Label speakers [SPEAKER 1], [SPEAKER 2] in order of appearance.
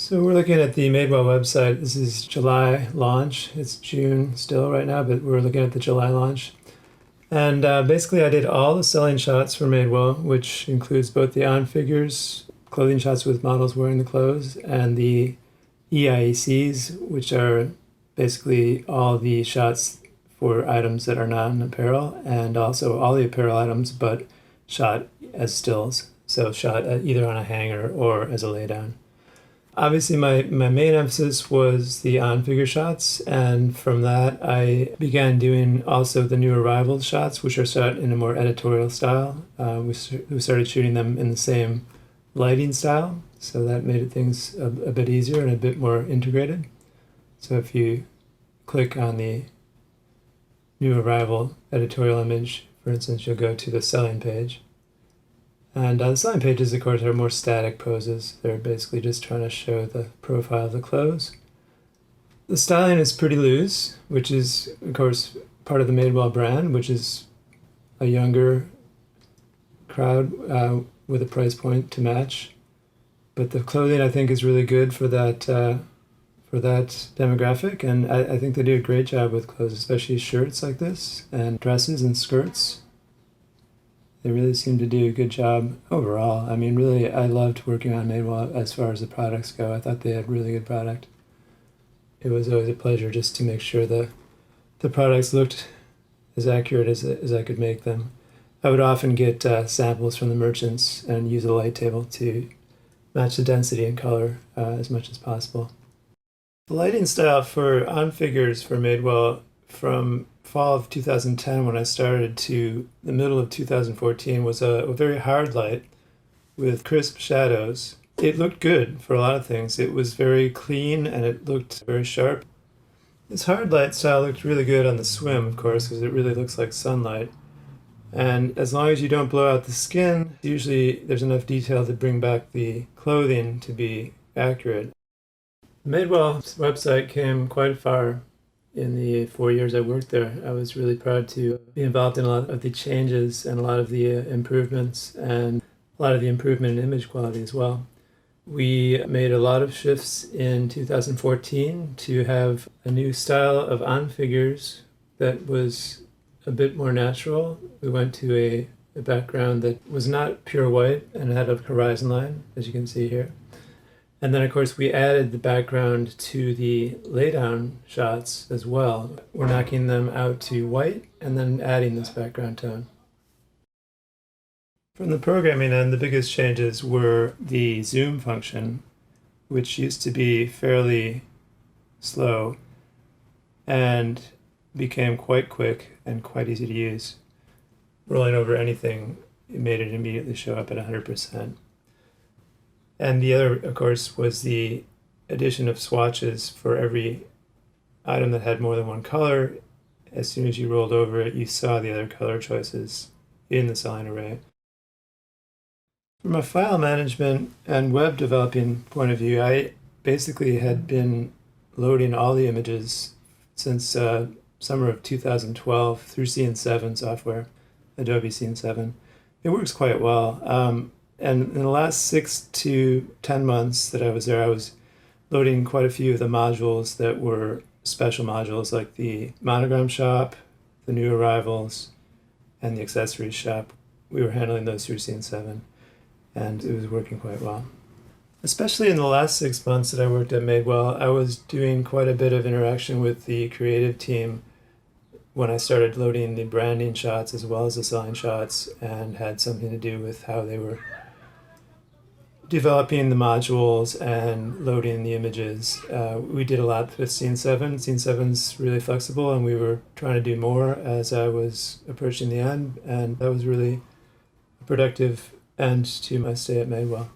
[SPEAKER 1] So we're looking at the Madewell website. This is July launch. It's June still right now, but we're looking at the July launch. And basically I did all the selling shots for Madewell, which includes both the on figures, clothing shots with models wearing the clothes, and the EIECs, which are basically all the shots for items that are non-apparel, and also all the apparel items, but shot as stills. So shot either on a hanger or as a laydown. Obviously, my main emphasis was the on-figure shots, and from that I began doing also the new arrival shots, which are shot in a more editorial style. We started shooting them in the same lighting style, so that made things a bit easier and a bit more integrated. So if you click on the new arrival editorial image, for instance, you'll go to the selling page. And the selling pages, of course, are more static poses. They're basically just trying to show the profile of the clothes. The styling is pretty loose, which is, of course, part of the Madewell brand, which is a younger crowd with a price point to match. But the clothing, I think, is really good for that demographic, and I think they do a great job with clothes, especially shirts like this, and dresses and skirts. They really seem to do a good job overall. I mean, really, I loved working on Madewell as far as the products go. I thought they had really good product. It was always a pleasure just to make sure the products looked as accurate as I could make them. I would often get samples from the merchants and use a light table to match the density and color as much as possible. The lighting style for on figures for Madewell from fall of 2010 when I started to the middle of 2014 was a very hard light with crisp shadows. It looked good for a lot of things. It was very clean and it looked very sharp. This hard light style looked really good on the swim, of course, because it really looks like sunlight. And as long as you don't blow out the skin, usually there's enough detail to bring back the clothing to be accurate. Madewell's website came quite far in the 4 years I worked there. I was really proud to be involved in a lot of the changes and a lot of the improvements and a lot of the improvement in image quality as well. We made a lot of shifts in 2014 to have a new style of on figures that was a bit more natural. We went to a background that was not pure white and had a horizon line, as you can see here. And then, of course, we added the background to the laydown shots as well. We're knocking them out to white and then adding this background tone. From the programming end, the biggest changes were the zoom function, which used to be fairly slow and became quite quick and quite easy to use. Rolling over anything, it made it immediately show up at 100%. And the other, of course, was the addition of swatches for every item that had more than one color. As soon as you rolled over it, you saw the other color choices in the selling array. From a file management and web developing point of view, I basically had been loading all the images since summer of 2012 through Scene7 software, Adobe Scene7. It works quite well. And in the last 6 to 10 months that I was there, I was loading quite a few of the modules that were special modules, like the monogram shop, the new arrivals, and the accessories shop. We were handling those through Scene7, and it was working quite well. Especially in the last 6 months that I worked at Madewell, I was doing quite a bit of interaction with the creative team when I started loading the branding shots as well as the selling shots, and had something to do with how they were developing the modules and loading the images. We did a lot with Scene7. Scene7's really flexible, and we were trying to do more as I was approaching the end, and that was really a productive end to my stay at Madewell.